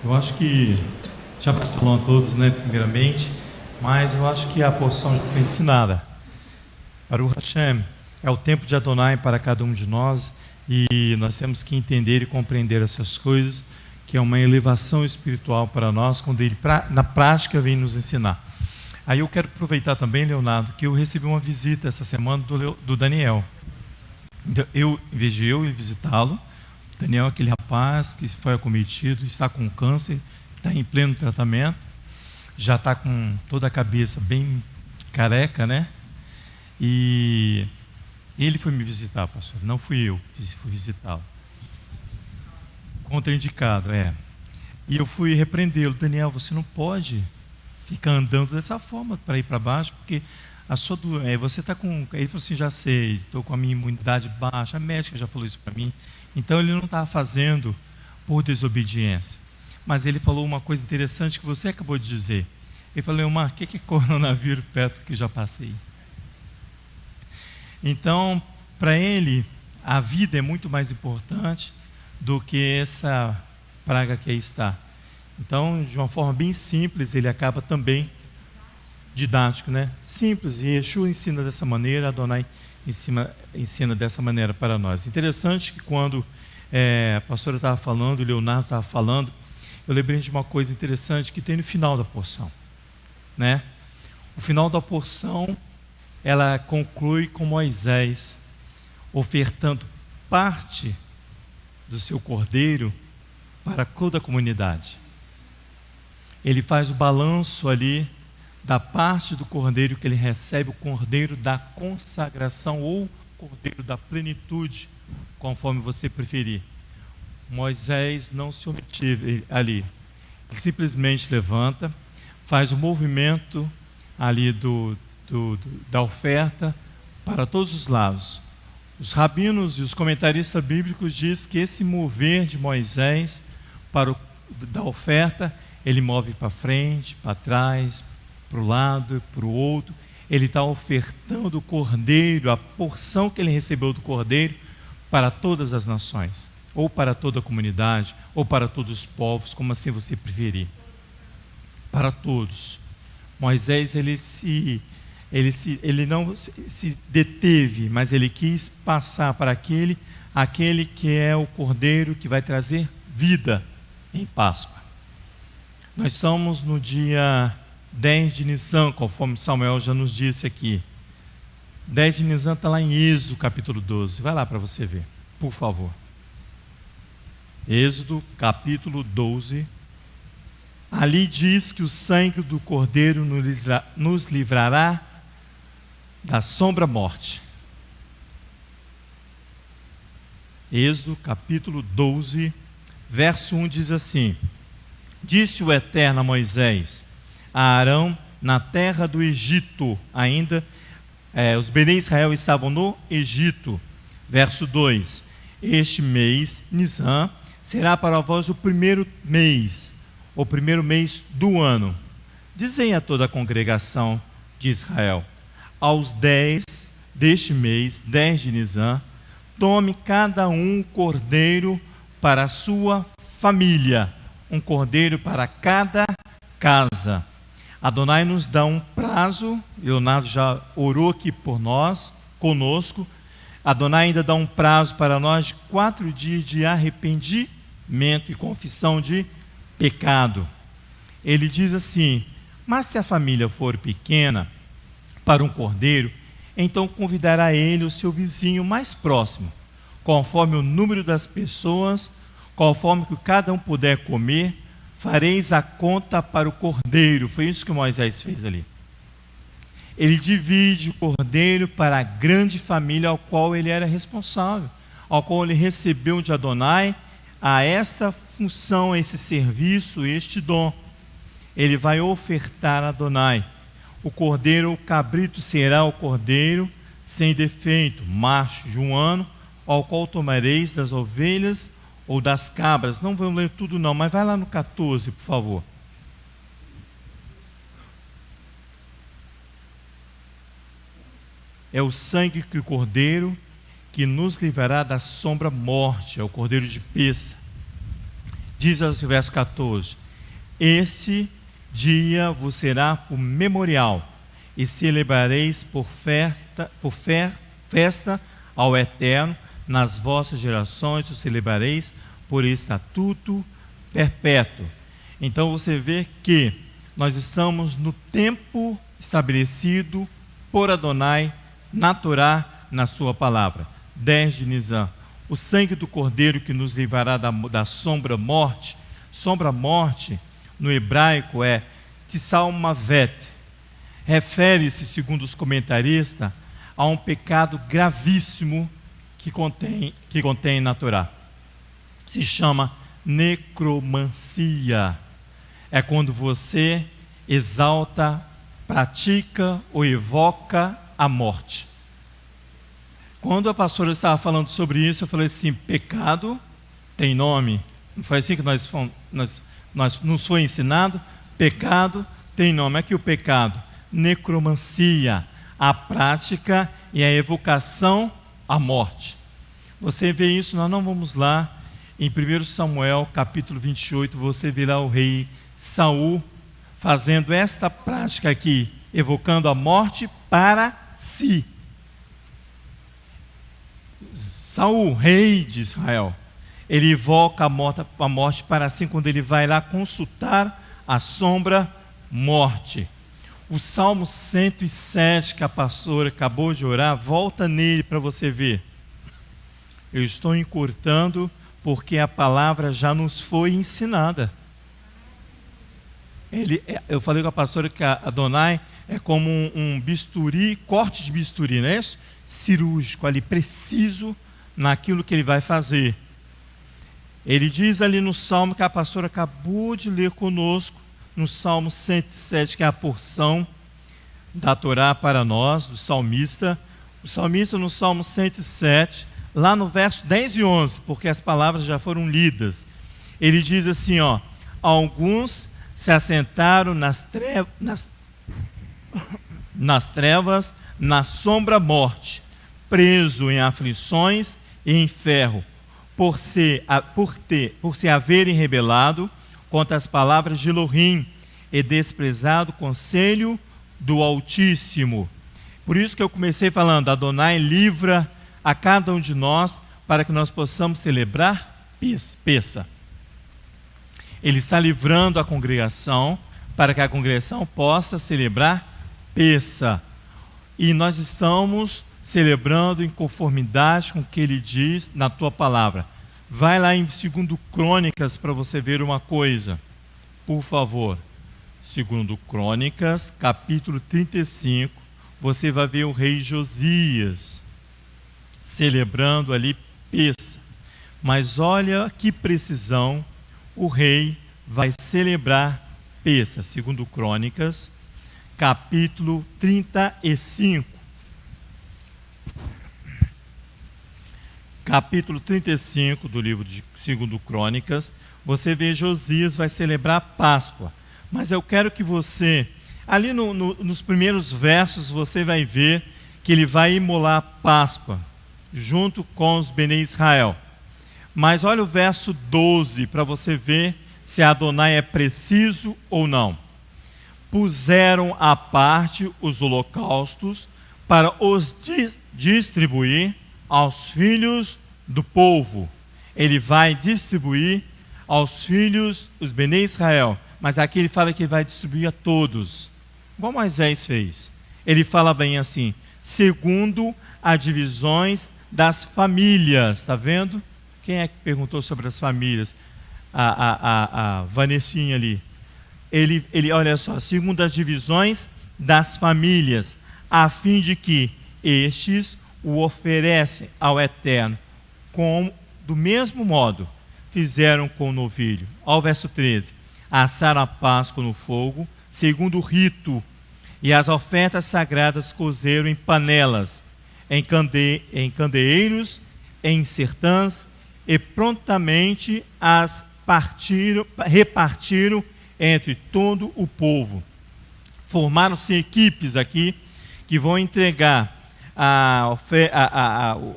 Eu acho que já falam a todos, né, primeiramente, mas eu acho que a porção já foi ensinada. Baruch Hashem, é o tempo de Adonai para cada um de nós e nós temos que entender e compreender essas coisas, que é uma elevação espiritual para nós, quando ele na prática vem nos ensinar. Aí eu quero aproveitar também, Leonardo, que eu recebi uma visita essa semana do Daniel. Então, em vez de eu ir visitá-lo, Daniel é aquele rapaz que foi acometido, está com câncer, está em pleno tratamento, já está com toda a cabeça bem careca, né? E ele foi me visitar, pastor, não fui eu, fui visitá-lo. Contraindicado, é. E eu fui repreendê-lo. Daniel, você não pode ficar andando dessa forma para ir para baixo, porque a sua você está com... Ele falou assim, já sei, estou com a minha imunidade baixa, a médica já falou isso para mim. Então ele não está fazendo por desobediência. Mas ele falou uma coisa interessante que você acabou de dizer. Ele falou, Leomar, o que é coronavírus perto do que eu já passei? Então, para ele, a vida é muito mais importante do que essa praga que aí está. Então, de uma forma bem simples, ele acaba também didático, né? Simples, e Yeshua ensina dessa maneira, Adonai ensina dessa maneira para nós. Interessante que quando a pastora estava falando, o Leonardo estava falando, eu lembrei de uma coisa interessante que tem no final da porção, né? O final da porção, ela conclui com Moisés ofertando parte do seu cordeiro para toda a comunidade. Ele faz o balanço ali da parte do cordeiro que ele recebe, o cordeiro da consagração ou cordeiro da plenitude, conforme você preferir. Moisés não se omitiu ali, ele simplesmente levanta, faz o movimento ali da oferta para todos os lados. Os rabinos e os comentaristas bíblicos dizem que esse mover de Moisés da oferta, ele move para frente, para trás, para o lado, para o outro. Ele está ofertando o cordeiro, a porção que ele recebeu do cordeiro, para todas as nações, ou para toda a comunidade, ou para todos os povos, como assim você preferir. Para todos. Moisés, ele não se deteve, mas ele quis passar para aquele que é o cordeiro que vai trazer vida em Páscoa. Nós estamos no dia 10 de Nissan, conforme Samuel já nos disse aqui. 10 de Nissan está lá em Êxodo, capítulo 12. Vai lá para você ver, por favor. Êxodo, capítulo 12. Ali diz que o sangue do cordeiro nos livrará da sombra-morte. Êxodo, capítulo 12, verso 1 diz assim: Disse o Eterno a Moisés, a Arão, na terra do Egito, ainda os Bnei Israel estavam no Egito. Verso 2: Este mês, Nissan, será para vós o primeiro mês do ano. Dizem a toda a congregação de Israel: aos 10 deste mês, 10 de Nissan, tome cada um cordeiro para a sua família, um cordeiro para cada casa. Adonai nos dá um prazo, Leonardo já orou aqui por nós, conosco. Adonai ainda dá um prazo para nós de 4 dias de arrependimento e confissão de pecado. Ele diz assim: mas se a família for pequena para um cordeiro, então convidará ele o seu vizinho mais próximo, conforme o número das pessoas, conforme que cada um puder comer, fareis a conta para o cordeiro. Foi isso que Moisés fez ali. Ele divide o cordeiro para a grande família ao qual ele era responsável, ao qual ele recebeu de Adonai a essa função, a esse serviço, este dom. Ele vai ofertar a Adonai. O cordeiro, o cabrito será o cordeiro sem defeito, macho de 1 ano, ao qual tomareis das ovelhas ou das cabras. Não vamos ler tudo não, mas vai lá no 14, por favor. É o sangue do cordeiro que nos livrará da sombra morte, é o cordeiro de Pessa. diz o verso 14: este dia vos será por memorial, e celebrareis por festa ao Eterno, nas vossas gerações o celebrareis por estatuto perpétuo. Então você vê que nós estamos no tempo estabelecido por Adonai, na Torá, na sua palavra. 10 de Nisan, o sangue do Cordeiro que nos livrará da sombra morte. Sombra morte, no hebraico, é Tsalmavet. Refere-se, segundo os comentaristas, a um pecado gravíssimo que contém na Torá. Se chama necromancia. É quando você exalta, pratica ou evoca a morte. Quando a pastora estava falando sobre isso, eu falei assim: pecado tem nome. Não foi assim que nós nos foi ensinado? Pecado tem nome. Aqui o pecado: necromancia, a prática e a evocação à morte. Você vê isso, nós não vamos lá em 1 Samuel capítulo 28, você verá o rei Saul fazendo esta prática aqui, evocando a morte para si. Saul, rei de Israel, ele evoca a morte para si quando ele vai lá consultar a sombra morte. O Salmo 107 que a pastora acabou de orar, volta nele para você ver. Eu estou encurtando porque a palavra já nos foi ensinada. Eu falei com a pastora que a Adonai é como um bisturi, corte de bisturi, não é isso? Cirúrgico, ali preciso naquilo que ele vai fazer. Ele diz ali no Salmo que a pastora acabou de ler conosco, no Salmo 107, que é a porção da Torá para nós, do salmista. O salmista no Salmo 107, lá no verso 10 e 11, porque as palavras já foram lidas, ele diz assim, ó: alguns se assentaram nas trevas, na sombra morte, preso em aflições e em ferro, por se haverem rebelado contra as palavras de Elohim e desprezado o conselho do Altíssimo. Por isso que eu comecei falando: Adonai livra a cada um de nós para que nós possamos celebrar Pessa. Ele está livrando a congregação para que a congregação possa celebrar Pessa. E nós estamos celebrando em conformidade com o que ele diz na tua palavra. Vai lá em 2 Crônicas para você ver uma coisa, por favor. 2 Crônicas, capítulo 35, você vai ver o rei Josias celebrando ali Pessa. Mas olha que precisão, o rei vai celebrar Pessa. 2 Crônicas, capítulo 35. Capítulo 35 do livro de 2 Crônicas, você vê Josias vai celebrar Páscoa. Mas eu quero que você, ali nos primeiros versos, você vai ver que ele vai imolar Páscoa, junto com os Bene Israel. Mas olha o verso 12, para você ver se Adonai é preciso ou não. Puseram à parte os holocaustos para os distribuir aos filhos do povo. Ele vai distribuir aos filhos, os Bene Israel, mas aqui ele fala que ele vai distribuir a todos, igual Moisés fez. Ele fala bem assim: segundo as divisões das famílias. Está vendo? Quem é que perguntou sobre as famílias? A Vanessinha ali. Ele, olha só, segundo as divisões das famílias, a fim de que estes o oferecem ao Eterno, do mesmo modo fizeram com o novilho. Ao verso 13: assaram a Páscoa no fogo, segundo o rito, e as ofertas sagradas cozeram em panelas, em candeeiros, em sertãs, e prontamente as repartiram entre todo o povo. Formaram-se equipes aqui que vão entregar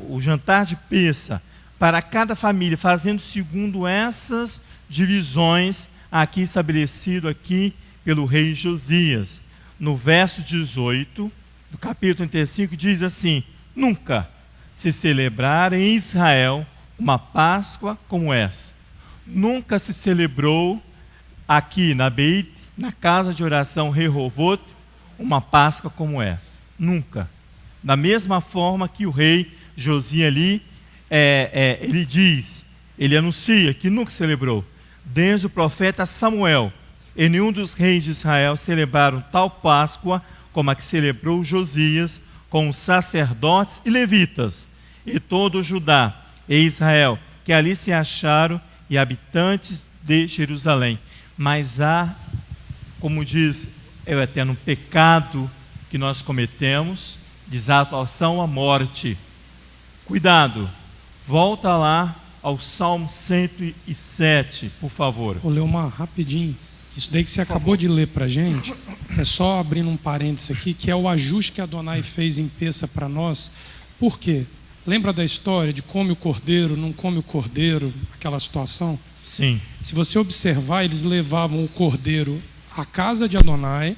o jantar de Pessa para cada família, fazendo segundo essas divisões aqui estabelecido aqui pelo rei Josias. No verso 18 do capítulo 35 diz assim: nunca se celebrar em Israel uma Páscoa como essa. Nunca se celebrou aqui na Beit, na casa de oração Rehovot, uma Páscoa como essa. Nunca. Da mesma forma que o rei Josias ali, ele diz, ele anuncia que nunca celebrou. Desde o profeta Samuel, e nenhum dos reis de Israel celebraram tal Páscoa como a que celebrou Josias, com os sacerdotes e levitas, e todo o Judá e Israel, que ali se acharam, e habitantes de Jerusalém. Mas há, como diz o Eterno, um pecado que nós cometemos, desatuação à morte. Cuidado, volta lá ao Salmo 107, por favor. Vou ler uma rapidinho. Isso daí que você acabou de ler para a gente, é só abrindo um parênteses aqui, que é o ajuste que Adonai fez em Peça para nós. Por quê? Lembra da história de come o cordeiro, não come o cordeiro, aquela situação? Sim. Se você observar, eles levavam o cordeiro à casa de Adonai,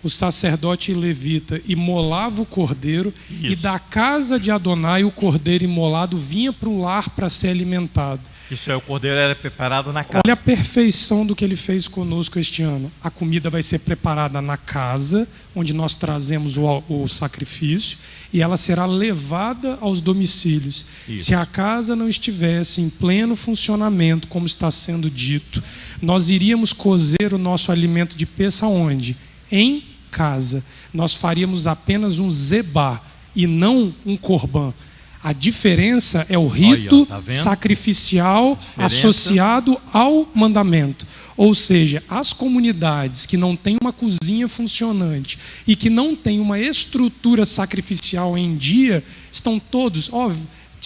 o sacerdote levita imolava o cordeiro, Isso. e da casa de Adonai o cordeiro imolado vinha para o lar para ser alimentado. Isso é, o cordeiro era preparado na casa. Olha a perfeição do que ele fez conosco este ano. A comida vai ser preparada na casa, onde nós trazemos o sacrifício, e ela será levada aos domicílios. Isso. Se a casa não estivesse em pleno funcionamento, como está sendo dito, nós iríamos cozer o nosso alimento de peça onde? Em casa. Nós faríamos apenas um zebá e não um corban. A diferença é o rito tá sacrificial associado ao mandamento. Ou seja, as comunidades que não têm uma cozinha funcionante e que não têm uma estrutura sacrificial em dia, estão todos,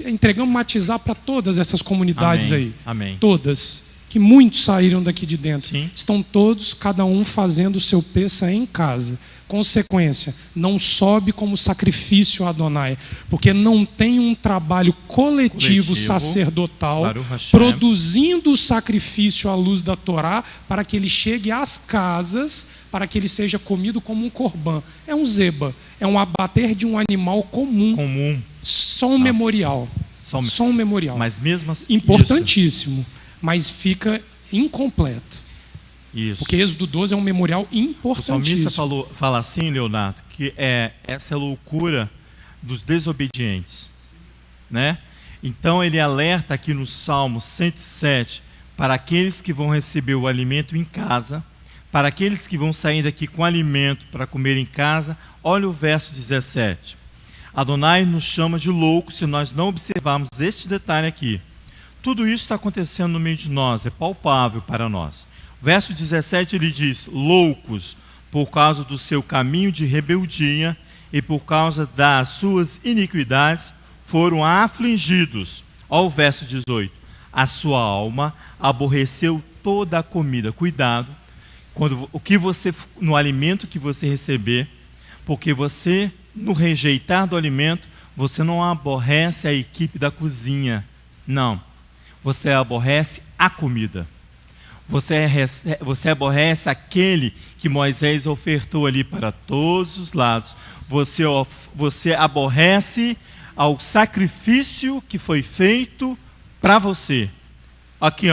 entregamos matizar para todas essas comunidades. Amém. Aí. Amém. Todas. Que muitos saíram daqui de dentro. Sim. Estão todos, cada um fazendo o seu peça em casa. Consequência, não sobe como sacrifício a Adonai, porque não tem um trabalho coletivo sacerdotal produzindo o sacrifício à luz da Torá para que ele chegue às casas, para que ele seja comido como um corban. É um zeba, é um abater de um animal comum. Só um memorial. Só um memorial. Mas mesmo assim, importantíssimo, mas fica incompleto. Isso. Porque Êxodo 12 é um memorial importantíssimo. O salmista fala assim, Leonardo, que essa é a loucura dos desobedientes, né? Então ele alerta aqui no Salmo 107 para aqueles que vão receber o alimento em casa, para aqueles que vão sair daqui com alimento para comer em casa. Olha o verso 17. Adonai nos chama de loucos se nós não observarmos este detalhe aqui. Tudo isso está acontecendo no meio de nós, é palpável para nós. Verso 17 ele diz: loucos por causa do seu caminho de rebeldia e por causa das suas iniquidades foram afligidos. Olha o verso 18: a sua alma aborreceu toda a comida. Cuidado no alimento que você receber, porque você, no rejeitar do alimento, você não aborrece a equipe da cozinha, não, você aborrece a comida. Você aborrece aquele que Moisés ofertou ali para todos os lados. Você aborrece ao sacrifício que foi feito para você. Aqui,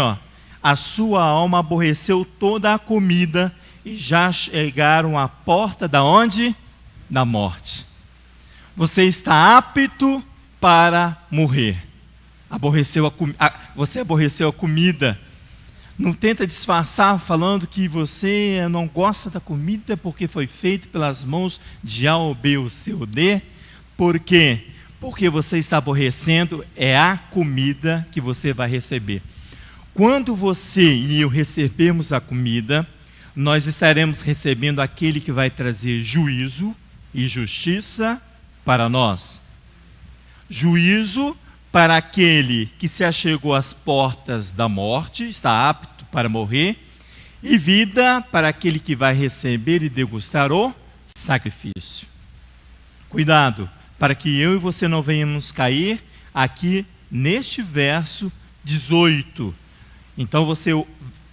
a sua alma aborreceu toda a comida e já chegaram à porta da onde? Da morte. Você está apto para morrer. Você aborreceu a comida. Não tenta disfarçar falando que você não gosta da comida porque foi feito pelas mãos de A ou B ou C ou D. Por quê? Porque você está aborrecendo a comida que você vai receber. Quando você e eu recebermos a comida, nós estaremos recebendo aquele que vai trazer juízo e justiça para nós. Juízo para aquele que se achegou às portas da morte, está apto para morrer, e vida para aquele que vai receber e degustar o sacrifício. Cuidado, para que eu e você não venhamos cair aqui neste verso 18. Então você,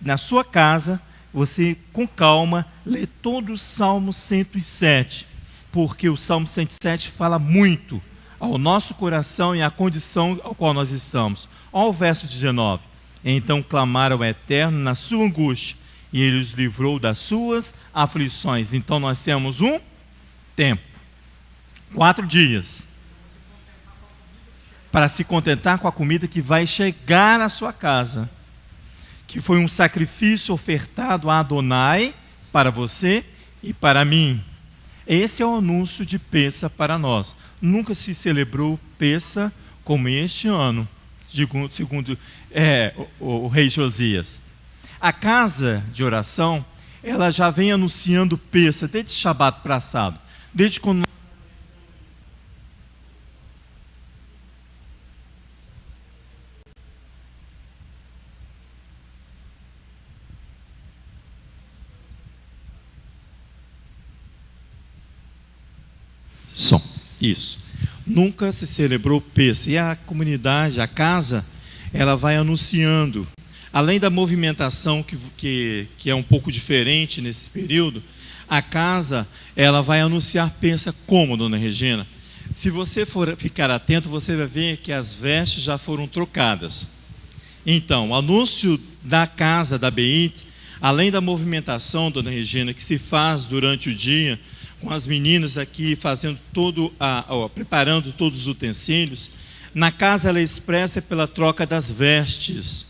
na sua casa, você com calma lê todo o Salmo 107, porque o Salmo 107 fala muito ao nosso coração e à condição ao qual nós estamos. Olha o verso 19. Então clamaram ao Eterno na sua angústia, e Ele os livrou das suas aflições. Então nós temos um tempo, 4 dias, para se contentar com a comida que vai chegar à sua casa, que foi um sacrifício ofertado a Adonai para você e para mim. Esse é o anúncio de Pêssar para nós. Nunca se celebrou Pêssar como este ano, segundo o rei Josias. A casa de oração, ela já vem anunciando Pêssar desde Shabat passado, desde quando isso. Nunca se celebrou Pêssar. E a comunidade, a casa, ela vai anunciando. Além da movimentação que é um pouco diferente nesse período, a casa, ela vai anunciar Pêssar como, dona Regina? Se você for ficar atento, você vai ver que as vestes já foram trocadas. Então, o anúncio da casa da Beit, além da movimentação, dona Regina, que se faz durante o dia, com as meninas aqui fazendo preparando todos os utensílios, na casa ela é expressa pela troca das vestes,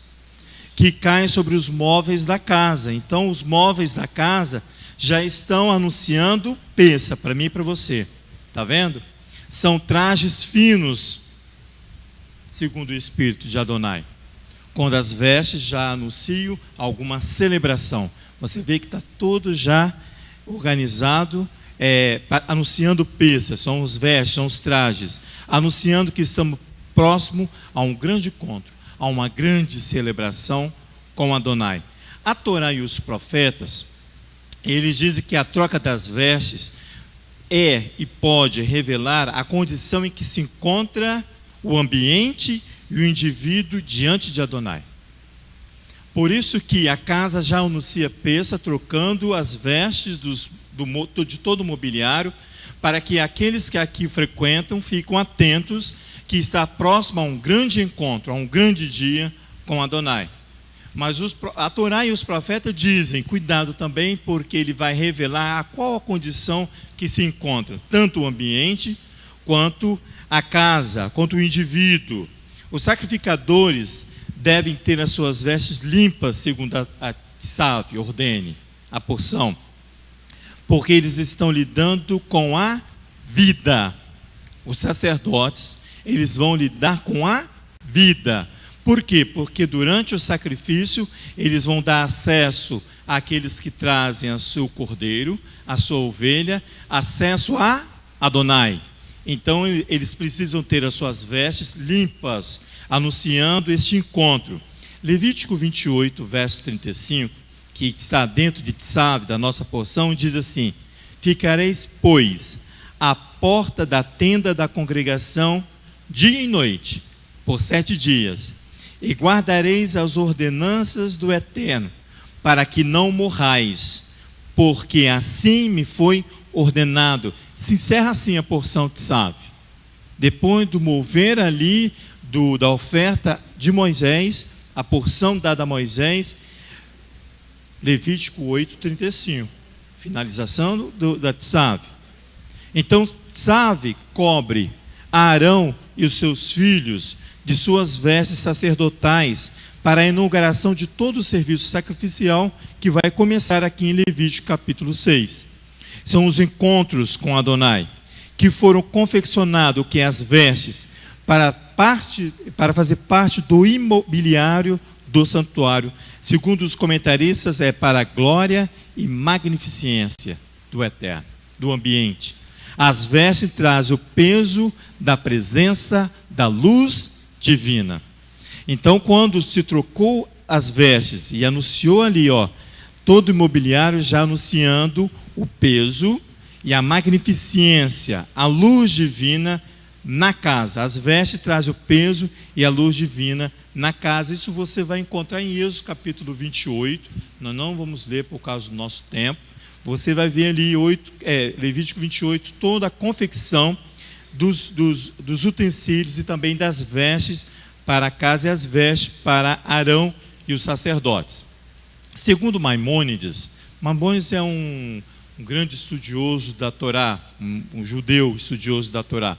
que caem sobre os móveis da casa. Então os móveis da casa já estão anunciando Pêssar para mim e para você. Está vendo? São trajes finos, segundo o Espírito de Adonai. Quando as vestes já anunciam alguma celebração. Você vê que está todo já organizado, anunciando Pêssar, são os vestes, são os trajes, anunciando que estamos próximo a um grande encontro, a uma grande celebração com Adonai. A Torá e os profetas, eles dizem que a troca das vestes é e pode revelar a condição em que se encontra o ambiente e o indivíduo diante de Adonai. Por isso que a casa já anuncia Pêssar, trocando as vestes de todo o mobiliário, para que aqueles que aqui frequentam fiquem atentos que está próximo a um grande encontro, a um grande dia com Adonai. Mas a Torá e os profetas dizem, cuidado também, porque ele vai revelar a qual a condição que se encontra, tanto o ambiente, quanto a casa, quanto o indivíduo. Os sacrificadores devem ter as suas vestes limpas, segundo a Tsav, ordene, a porção, porque eles estão lidando com a vida. Os sacerdotes, eles vão lidar com a vida. Por quê? Porque durante o sacrifício, eles vão dar acesso àqueles que trazem o seu cordeiro, a sua ovelha, acesso a Adonai. Então, eles precisam ter as suas vestes limpas, anunciando este encontro. Levítico 28, verso 35, que está dentro de Tsav, da nossa porção, diz assim: ficareis, pois, à porta da tenda da congregação, dia e noite, por 7 dias, e guardareis as ordenanças do Eterno, para que não morrais, porque assim me foi ordenado. Se encerra assim a porção de Tsav. Depois do mover ali da oferta de Moisés, a porção dada a Moisés, Levítico 8, 35, finalização da Tsav. Então, Tsav cobre Arão e os seus filhos de suas vestes sacerdotais para a inauguração de todo o serviço sacrificial que vai começar aqui em Levítico capítulo 6. São os encontros com Adonai, que foram confeccionados, que é as vestes, para fazer parte do imobiliário do santuário. Segundo os comentaristas, é para a glória e magnificência do Eterno, do ambiente. As vestes trazem o peso da presença da luz divina. Então, quando se trocou as vestes e anunciou ali, todo o imobiliário já anunciando o peso e a magnificência, a luz divina na casa. As vestes trazem o peso e a luz divina na casa. Isso você vai encontrar em Êxodo capítulo 28. Nós não vamos ler por causa do nosso tempo. Você vai ver ali Levítico 28, toda a confecção dos utensílios e também das vestes para a casa e as vestes para Arão e os sacerdotes. Segundo Maimônides é um grande estudioso da Torá, um judeu estudioso da Torá.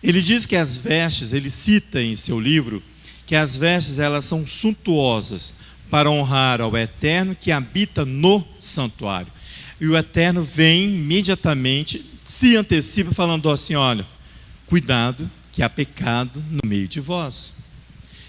Ele diz que as vestes, ele cita em seu livro, que as vestes elas são suntuosas para honrar ao Eterno que habita no santuário. E o Eterno vem imediatamente, se antecipa falando assim, olha, cuidado que há pecado no meio de vós.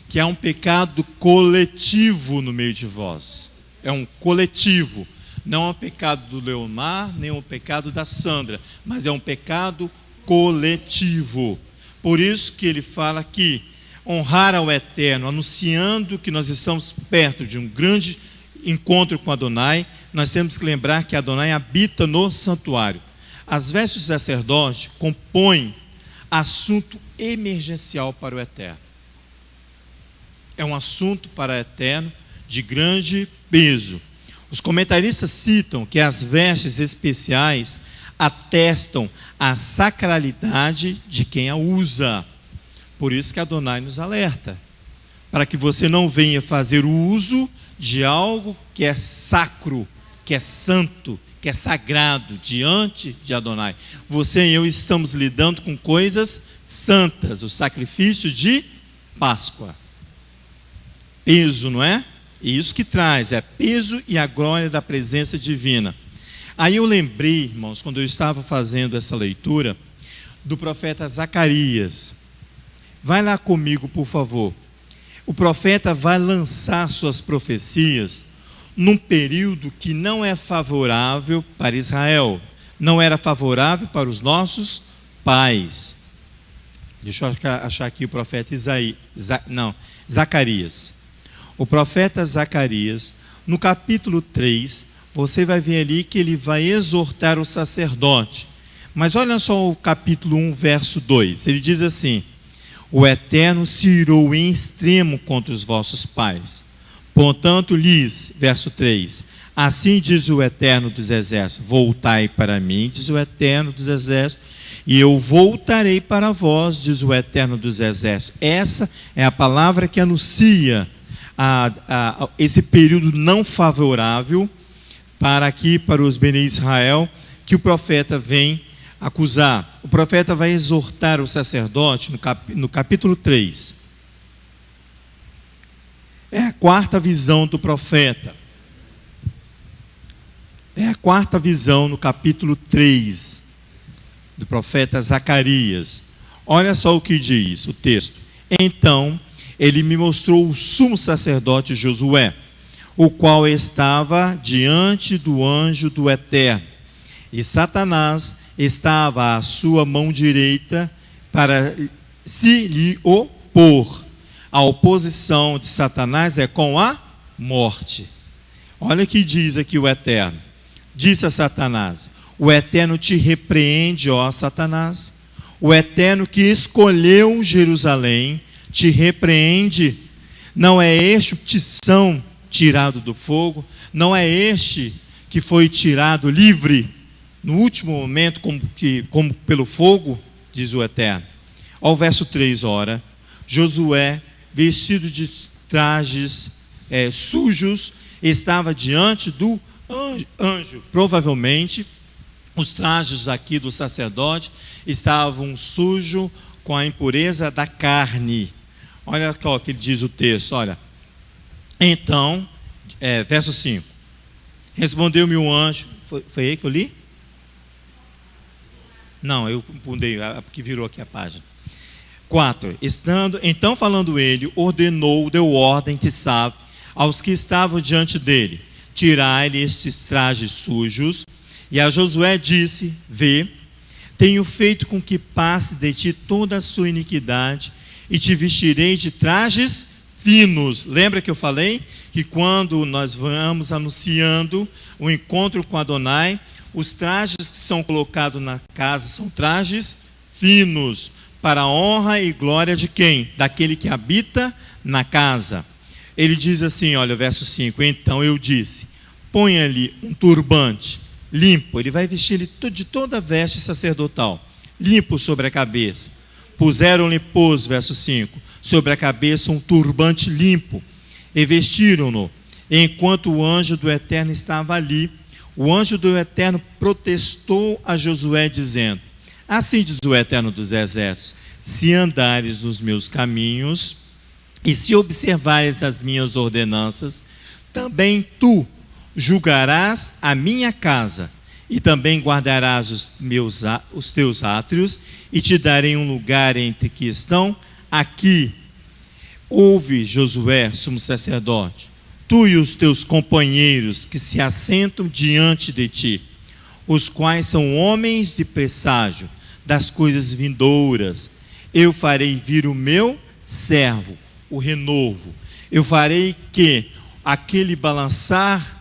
Que há um pecado coletivo no meio de vós. É um coletivo. Não é um pecado do Leomar, nem um pecado da Sandra, mas é um pecado coletivo. Por isso que ele fala que honrar ao Eterno, anunciando que nós estamos perto de um grande encontro com Adonai, nós temos que lembrar que Adonai habita no santuário. As vestes do sacerdote compõem assunto emergencial para o Eterno. É um assunto para o Eterno de grande peso. Os comentaristas citam que as vestes especiais atestam a sacralidade de quem a usa. Por isso que Adonai nos alerta, para que você não venha fazer o uso de algo que é sacro, que é santo, que é sagrado diante de Adonai. Você e eu estamos lidando com coisas santas, o sacrifício de Páscoa. Peso, não é? E isso que traz, é peso e a glória da presença divina. Aí eu lembrei, irmãos, quando eu estava fazendo essa leitura, do profeta Zacarias. Vai lá comigo, por favor. O profeta vai lançar suas profecias num período que não é favorável para Israel, não era favorável para os nossos pais. Deixa eu achar aqui o profeta Zacarias. O profeta Zacarias, no capítulo 3, você vai ver ali que ele vai exortar o sacerdote. Mas olha só o capítulo 1, verso 2. Ele diz assim: o Eterno se irou em extremo contra os vossos pais. Portanto, lhes, verso 3, assim diz o Eterno dos Exércitos: voltai para mim, diz o Eterno dos Exércitos, e eu voltarei para vós, diz o Eterno dos Exércitos. Essa é a palavra que anuncia esse período não favorável para os Bene Israel, que o profeta vem acusar. O profeta vai exortar o sacerdote no capítulo 3. É a quarta visão do profeta. É a quarta visão no capítulo 3 do profeta Zacarias. Olha só o que diz o texto. Então ele me mostrou o sumo sacerdote Josué, o qual estava diante do anjo do Eterno, e Satanás estava à sua mão direita para se lhe opor. A oposição de Satanás é com a morte. Olha o que diz aqui o Eterno. Disse a Satanás: o Eterno te repreende, ó Satanás. O Eterno que escolheu Jerusalém te repreende. Não é este o tição tirado do fogo? Não é este que foi tirado livre no último momento, como pelo fogo, diz o Eterno. Ao verso 3, ora, Josué, vestido de trajes sujos, estava diante do anjo. Provavelmente, os trajes aqui do sacerdote estavam sujos com a impureza da carne. Olha o que ele diz o texto, olha. Então, verso 5. Respondeu-me o anjo. Foi aí que eu li? Não, eu pulei, porque virou aqui a página. 4. Então falando ele, deu ordem, que sabe, aos que estavam diante dele: tirai-lhe estes trajes sujos. E a Josué disse: vê, tenho feito com que passe de ti toda a sua iniquidade, e te vestirei de trajes finos. Lembra que eu falei que quando nós vamos anunciando o encontro com Adonai, os trajes que são colocados na casa são trajes finos, para a honra e glória de quem? Daquele que habita na casa. Ele diz assim, olha, o verso 5, então eu disse, ponha-lhe um turbante limpo, ele vai vestir-lhe de toda a veste sacerdotal, limpo sobre a cabeça. Puseram-lhe, pois, verso 5, sobre a cabeça um turbante limpo, e vestiram-no. Enquanto o anjo do Eterno estava ali, o anjo do Eterno protestou a Josué, dizendo, assim diz o Eterno dos Exércitos, se andares nos meus caminhos, e se observares as minhas ordenanças, também tu julgarás a minha casa, e também guardarás os teus átrios, e te darei um lugar entre que estão aqui. Ouve, Josué, sumo sacerdote, tu e os teus companheiros que se assentam diante de ti, os quais são homens de presságio das coisas vindouras. Eu farei vir o meu servo, o renovo. Eu farei que aquele balançar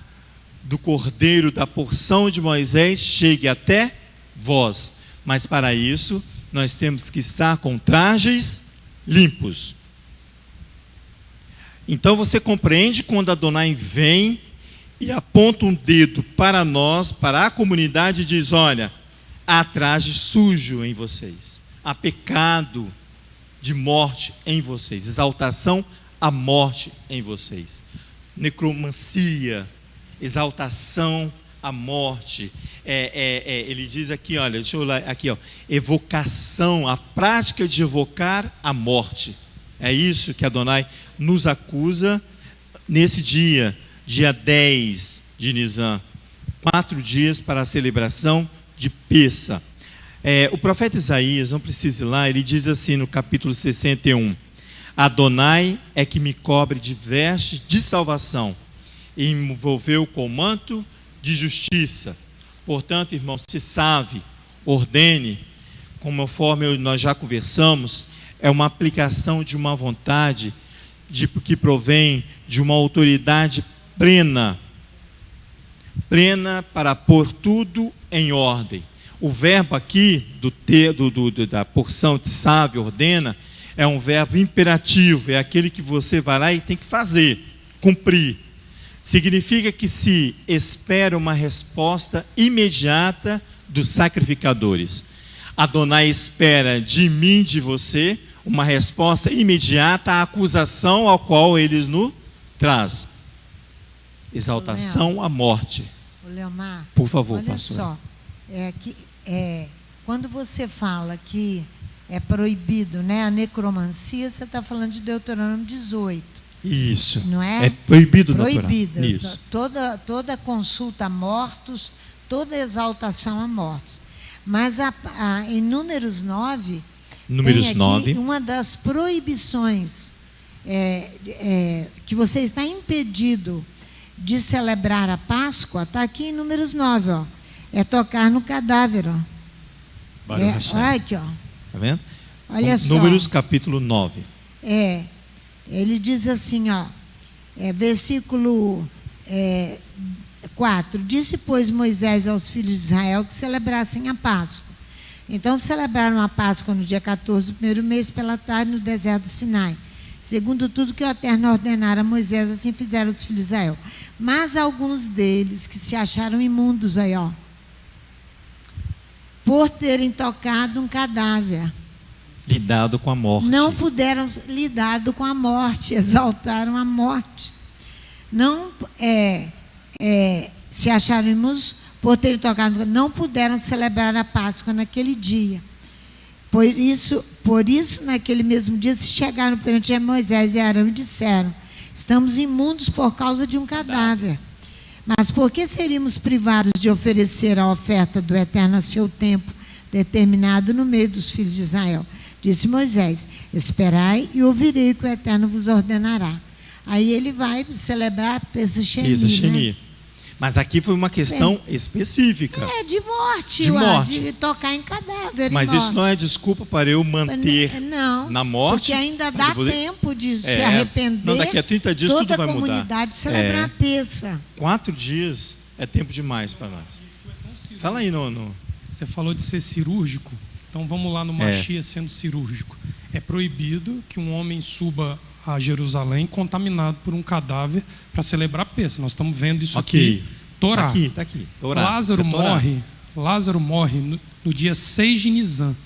do cordeiro da porção de Moisés chegue até vós. Mas para isso, nós temos que estar com trajes limpos. Então você compreende quando Adonai vem e aponta um dedo para nós, para a comunidade, e diz, olha, há traje sujo em vocês, há pecado de morte em vocês, exaltação à morte em vocês, necromancia, exaltação à morte, ele diz aqui, olha, deixa eu olhar aqui, ó, evocação, a prática de evocar a morte. É isso que Adonai nos acusa nesse dia 10 de Nisan, 4 dias para a celebração de Pessa. O profeta Isaías, não precisa ir lá, ele diz assim no capítulo 61, Adonai é que me cobre de vestes de salvação e me envolveu com manto de justiça. Portanto, irmãos, se salve, ordene, conforme nós já conversamos, é uma aplicação de uma vontade que provém de uma autoridade plena para pôr tudo em ordem. O verbo aqui, da porção de salve, ordena, é um verbo imperativo, é aquele que você vai lá e tem que fazer, cumprir. Significa que se espera uma resposta imediata dos sacrificadores. Adonai espera de mim, de você, uma resposta imediata à acusação ao qual eles nos traz. Exaltação à morte. Leomar, por favor, olha pastor. Só, quando você fala que é proibido, né, a necromancia, você está falando de Deuteronômio 18. Isso. Não é? É proibido, Proibido. Isso. Toda consulta a mortos, toda exaltação a mortos. Mas em Números 9, Números tem aqui 9. uma das proibições que você está impedido de celebrar a Páscoa, está aqui em Números 9, ó. É tocar no cadáver, ó. Olha aqui, ó. Tá vendo? Olha só. Números capítulo 9. Ele diz assim, ó, versículo 4. Disse, pois, Moisés aos filhos de Israel que celebrassem a Páscoa. Então celebraram a Páscoa no dia 14 do primeiro mês, pela tarde, no deserto do Sinai. Segundo tudo que o Eterno ordenara a Moisés, assim fizeram os filhos de Israel. Mas alguns deles que se acharam imundos aí, ó, por terem tocado um cadáver, lidado com a morte. não puderam lidar com a morte, exaltaram a morte. Não se acharam imundos por terem tocado, não puderam celebrar a Páscoa naquele dia. Por isso, naquele mesmo dia, se chegaram perante Moisés e Arão e disseram, estamos imundos por causa de um cadáver. Mas por que seríamos privados de oferecer a oferta do Eterno a seu tempo determinado no meio dos filhos de Israel? Disse Moisés, esperai e ouvirei o que o Eterno vos ordenará. Aí ele vai celebrar Pessa Sheni, né? Mas aqui foi uma questão específica. De morte. De morte. De tocar em cadáver. Mas isso não é desculpa para eu manter na morte. Porque ainda dá tempo de se arrepender. Não, daqui a 30 dias tudo vai mudar. Toda a comunidade celebrar a Pessa. 4 dias é tempo demais para nós. Fala aí, Nono. Você falou de ser cirúrgico. Então vamos lá no Mashiach sendo cirúrgico. É proibido que um homem suba a Jerusalém contaminado por um cadáver para celebrar Pêssego. Nós estamos vendo isso aqui. Torá. Está aqui. Torá. Lázaro morre no dia 6 de Nisan.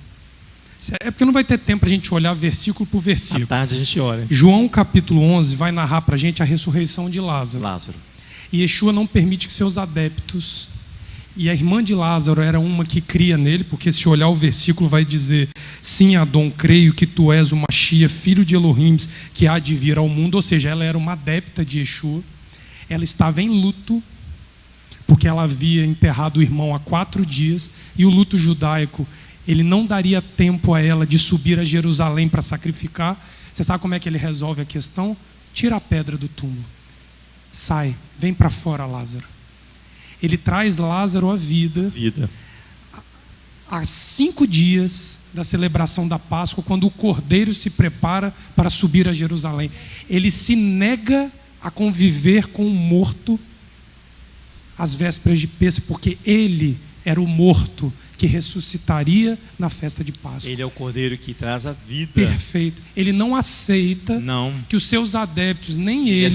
É porque não vai ter tempo para a gente olhar versículo por versículo. À tarde a gente olha. João capítulo 11 vai narrar para a gente a ressurreição de Lázaro. E Yeshua não permite que seus adeptos... E a irmã de Lázaro era uma que cria nele, porque se olhar o versículo vai dizer: sim, Adão, creio que tu és o Machia, filho de Elohim, que há de vir ao mundo. Ou seja, ela era uma adepta de Yeshua. Ela estava em luto, porque ela havia enterrado o irmão há 4 dias, e o luto judaico, ele não daria tempo a ela de subir a Jerusalém para sacrificar. Você sabe como é que ele resolve a questão? Tira a pedra do túmulo. Sai, vem para fora, Lázaro. Ele traz Lázaro à vida. Há 5 dias da celebração da Páscoa, quando o cordeiro se prepara para subir a Jerusalém. Ele se nega a conviver com o morto às vésperas de Pêssego, porque ele era o morto que ressuscitaria na festa de Páscoa. Ele é o cordeiro que traz a vida. Perfeito. Ele não aceita que os seus adeptos, nem ele,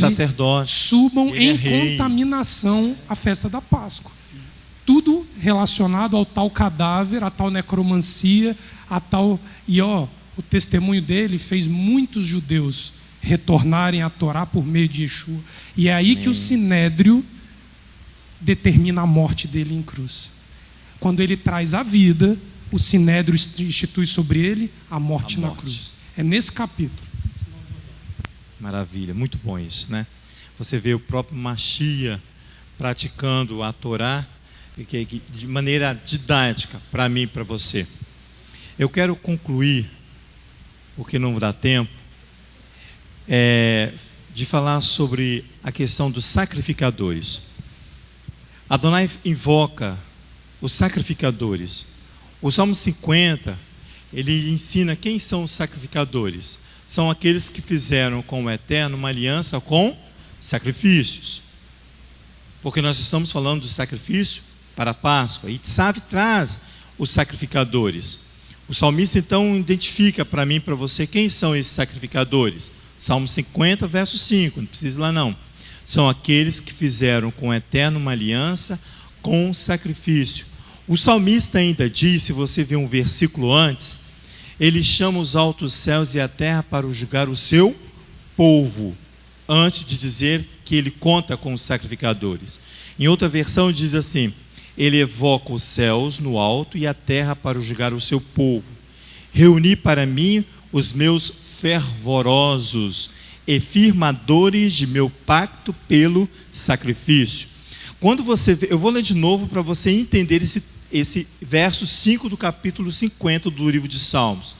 subam em contaminação à festa da Páscoa. Tudo relacionado ao tal cadáver, a tal necromancia, a tal... E o testemunho dele fez muitos judeus retornarem à Torá por meio de Yeshua. E é aí que o Sinédrio determina a morte dele em cruz. Quando ele traz a vida, o Sinédrio institui sobre ele a morte na cruz. É nesse capítulo. Maravilha, muito bom isso, né? Você vê o próprio Machia praticando a Torá de maneira didática, para mim e para você. Eu quero concluir, porque não dá tempo, de falar sobre a questão dos sacrificadores. Adonai invoca os sacrificadores. O Salmo 50, ele ensina quem são os sacrificadores. São aqueles que fizeram com o Eterno uma aliança com sacrifícios. Porque nós estamos falando do sacrifício para a Páscoa. E Tzav traz os sacrificadores. O salmista então identifica para mim e para você quem são esses sacrificadores. Salmo 50, verso 5, não precisa ir lá não. São aqueles que fizeram com o Eterno uma aliança com sacrifício. O salmista ainda diz, se você ver um versículo antes, ele chama os altos céus e a terra para julgar o seu povo, antes de dizer que ele conta com os sacrificadores. Em outra versão diz assim: ele evoca os céus no alto e a terra para julgar o seu povo. Reuni para mim os meus fervorosos e firmadores de meu pacto pelo sacrifício. Quando você vê, eu vou ler de novo para você entender esse verso 5 do capítulo 50 do livro de Salmos.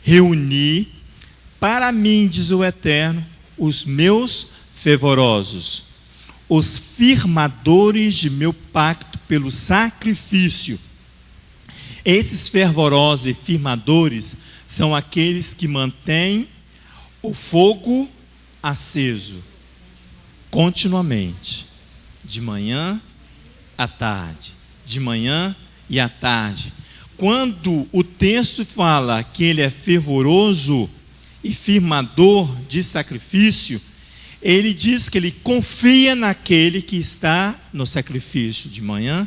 Reuni para mim, diz o Eterno, os meus fervorosos, os firmadores de meu pacto pelo sacrifício. Esses fervorosos e firmadores são aqueles que mantêm o fogo aceso continuamente, de manhã à tarde, de manhã e à tarde. Quando o texto fala que ele é fervoroso e firmador de sacrifício, ele diz que ele confia naquele que está no sacrifício de manhã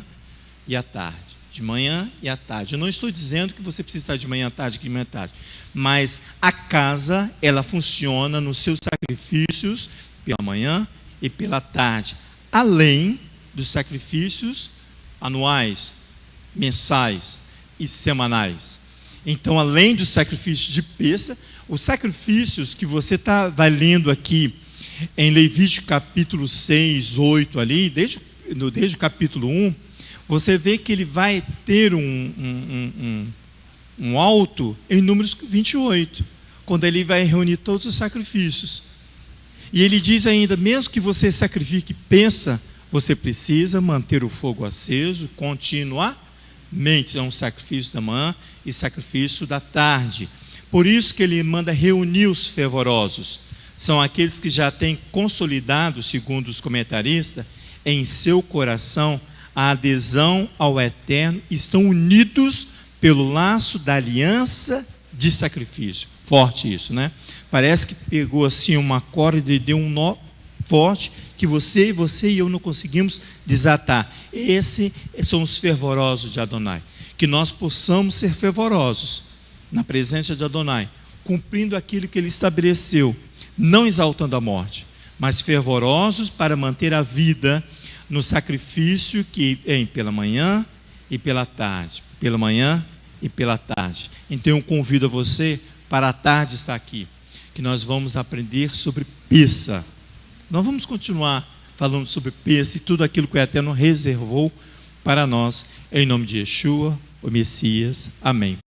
e à tarde. De manhã e à tarde. Eu não estou dizendo que você precisa estar de manhã à tarde, de manhã à tarde. Mas a casa, ela funciona nos seus sacrifícios pela manhã e pela tarde. Além dos sacrifícios anuais, mensais e semanais. Então, além dos sacrifícios de Pêssego, os sacrifícios que você vai lendo aqui em Levítico capítulo 6, 8 ali, desde o capítulo 1, você vê que ele vai ter um alto em Números 28, quando ele vai reunir todos os sacrifícios. E ele diz ainda, mesmo que você sacrifique, você precisa manter o fogo aceso continuamente. É um sacrifício da manhã e sacrifício da tarde. Por isso que ele manda reunir os fervorosos. São aqueles que já têm consolidado, segundo os comentaristas, em seu coração a adesão ao Eterno, estão unidos pelo laço da aliança de sacrifício. Forte isso, né? Parece que pegou assim uma corda e deu um nó forte que você e eu não conseguimos desatar. Esses são os fervorosos de Adonai. Que nós possamos ser fervorosos na presença de Adonai, cumprindo aquilo que ele estabeleceu, não exaltando a morte, mas fervorosos para manter a vida no sacrifício que vem pela manhã e pela tarde, pela manhã e pela tarde. Então eu convido a você para a tarde estar aqui, que nós vamos aprender sobre Pessa. Nós vamos continuar falando sobre Pessa e tudo aquilo que o Eterno reservou para nós, em nome de Yeshua, o Messias. Amém.